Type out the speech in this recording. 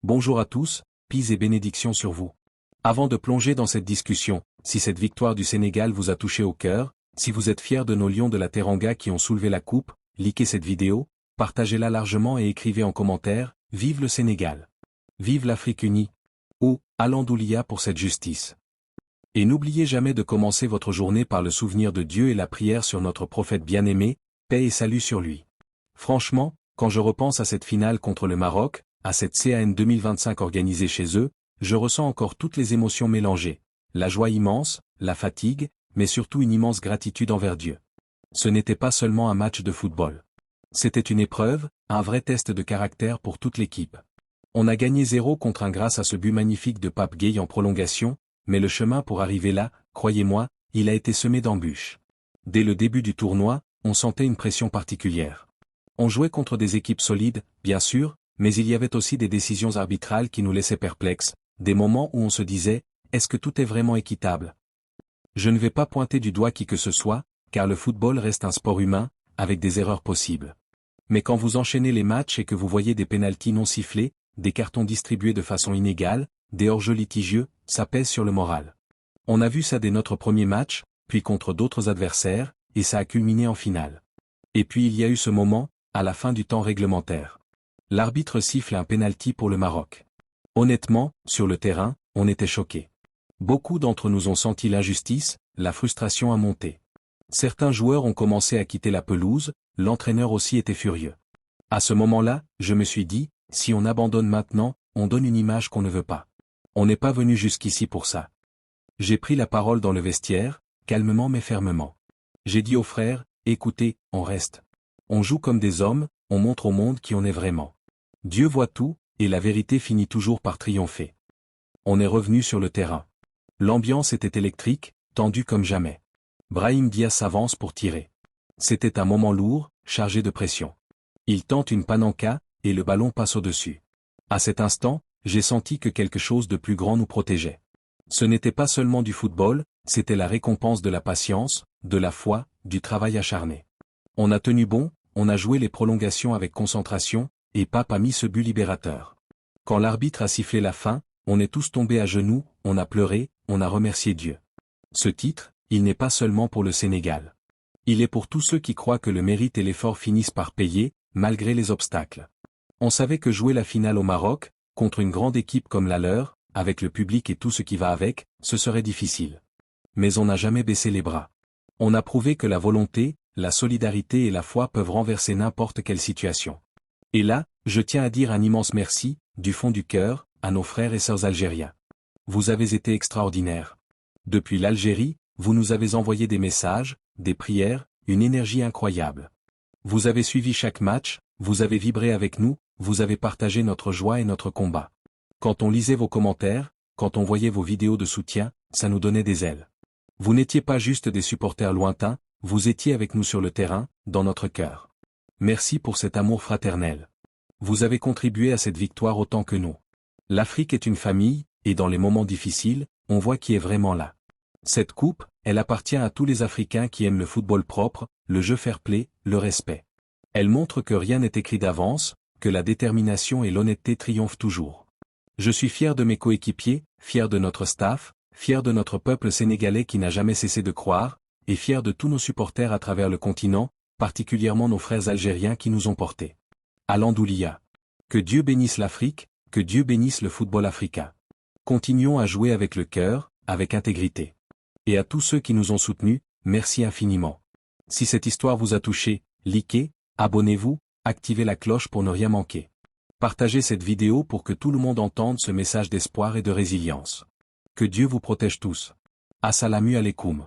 Bonjour à tous, paix et bénédictions sur vous. Avant de plonger dans cette discussion, si cette victoire du Sénégal vous a touché au cœur, si vous êtes fiers de nos lions de la Teranga qui ont soulevé la coupe, likez cette vidéo, partagez-la largement et écrivez en commentaire, vive le Sénégal. Vive l'Afrique unie. Ou, Alhamdoulilah pour cette justice. Et n'oubliez jamais de commencer votre journée par le souvenir de Dieu et la prière sur notre prophète bien-aimé, paix et salut sur lui. Franchement, quand je repense à cette finale contre le Maroc, à cette CAN 2025 organisée chez eux, je ressens encore toutes les émotions mélangées, la joie immense, la fatigue, mais surtout une immense gratitude envers Dieu. Ce n'était pas seulement un match de football. C'était une épreuve, un vrai test de caractère pour toute l'équipe. On a gagné 0 contre 1 grâce à ce but magnifique de Pape Gueye en prolongation, mais le chemin pour arriver là, croyez-moi, il a été semé d'embûches. Dès le début du tournoi, on sentait une pression particulière. On jouait contre des équipes solides, bien sûr, mais il y avait aussi des décisions arbitrales qui nous laissaient perplexes, des moments où on se disait, est-ce que tout est vraiment équitable? Je ne vais pas pointer du doigt qui que ce soit, car le football reste un sport humain, avec des erreurs possibles. Mais quand vous enchaînez les matchs et que vous voyez des pénaltys non sifflés, des cartons distribués de façon inégale, des hors-jeux litigieux, ça pèse sur le moral. On a vu ça dès notre premier match, puis contre d'autres adversaires, et ça a culminé en finale. Et puis il y a eu ce moment, à la fin du temps réglementaire. L'arbitre siffle un pénalty pour le Maroc. Honnêtement, sur le terrain, on était choqués. Beaucoup d'entre nous ont senti l'injustice, la frustration a monté. Certains joueurs ont commencé à quitter la pelouse, l'entraîneur aussi était furieux. À ce moment-là, je me suis dit, si on abandonne maintenant, on donne une image qu'on ne veut pas. On n'est pas venu jusqu'ici pour ça. J'ai pris la parole dans le vestiaire, calmement mais fermement. J'ai dit aux frères, écoutez, on reste. On joue comme des hommes, on montre au monde qui on est vraiment. Dieu voit tout, et la vérité finit toujours par triompher. On est revenu sur le terrain. L'ambiance était électrique, tendue comme jamais. Brahim Diaz s'avance pour tirer. C'était un moment lourd, chargé de pression. Il tente une panenka, et le ballon passe au-dessus. À cet instant, j'ai senti que quelque chose de plus grand nous protégeait. Ce n'était pas seulement du football, c'était la récompense de la patience, de la foi, du travail acharné. On a tenu bon, on a joué les prolongations avec concentration, et Pape a mis ce but libérateur. Quand l'arbitre a sifflé la fin, on est tous tombés à genoux, on a pleuré, on a remercié Dieu. Ce titre, il n'est pas seulement pour le Sénégal. Il est pour tous ceux qui croient que le mérite et l'effort finissent par payer, malgré les obstacles. On savait que jouer la finale au Maroc, contre une grande équipe comme la leur, avec le public et tout ce qui va avec, ce serait difficile. Mais on n'a jamais baissé les bras. On a prouvé que la volonté, la solidarité et la foi peuvent renverser n'importe quelle situation. Et là, je tiens à dire un immense merci, du fond du cœur, à nos frères et sœurs algériens. Vous avez été extraordinaires. Depuis l'Algérie, vous nous avez envoyé des messages, des prières, une énergie incroyable. Vous avez suivi chaque match, vous avez vibré avec nous, vous avez partagé notre joie et notre combat. Quand on lisait vos commentaires, quand on voyait vos vidéos de soutien, ça nous donnait des ailes. Vous n'étiez pas juste des supporters lointains, vous étiez avec nous sur le terrain, dans notre cœur. Merci pour cet amour fraternel. Vous avez contribué à cette victoire autant que nous. L'Afrique est une famille, et dans les moments difficiles, on voit qui est vraiment là. Cette coupe, elle appartient à tous les Africains qui aiment le football propre, le jeu fair-play, le respect. Elle montre que rien n'est écrit d'avance, que la détermination et l'honnêteté triomphent toujours. Je suis fier de mes coéquipiers, fier de notre staff, fier de notre peuple sénégalais qui n'a jamais cessé de croire, et fier de tous nos supporters à travers le continent, particulièrement nos frères algériens qui nous ont portés. Alhamdoulilah. Que Dieu bénisse l'Afrique, que Dieu bénisse le football africain. Continuons à jouer avec le cœur, avec intégrité. Et à tous ceux qui nous ont soutenus, merci infiniment. Si cette histoire vous a touché, likez, abonnez-vous, activez la cloche pour ne rien manquer. Partagez cette vidéo pour que tout le monde entende ce message d'espoir et de résilience. Que Dieu vous protège tous. Assalamu alaikum.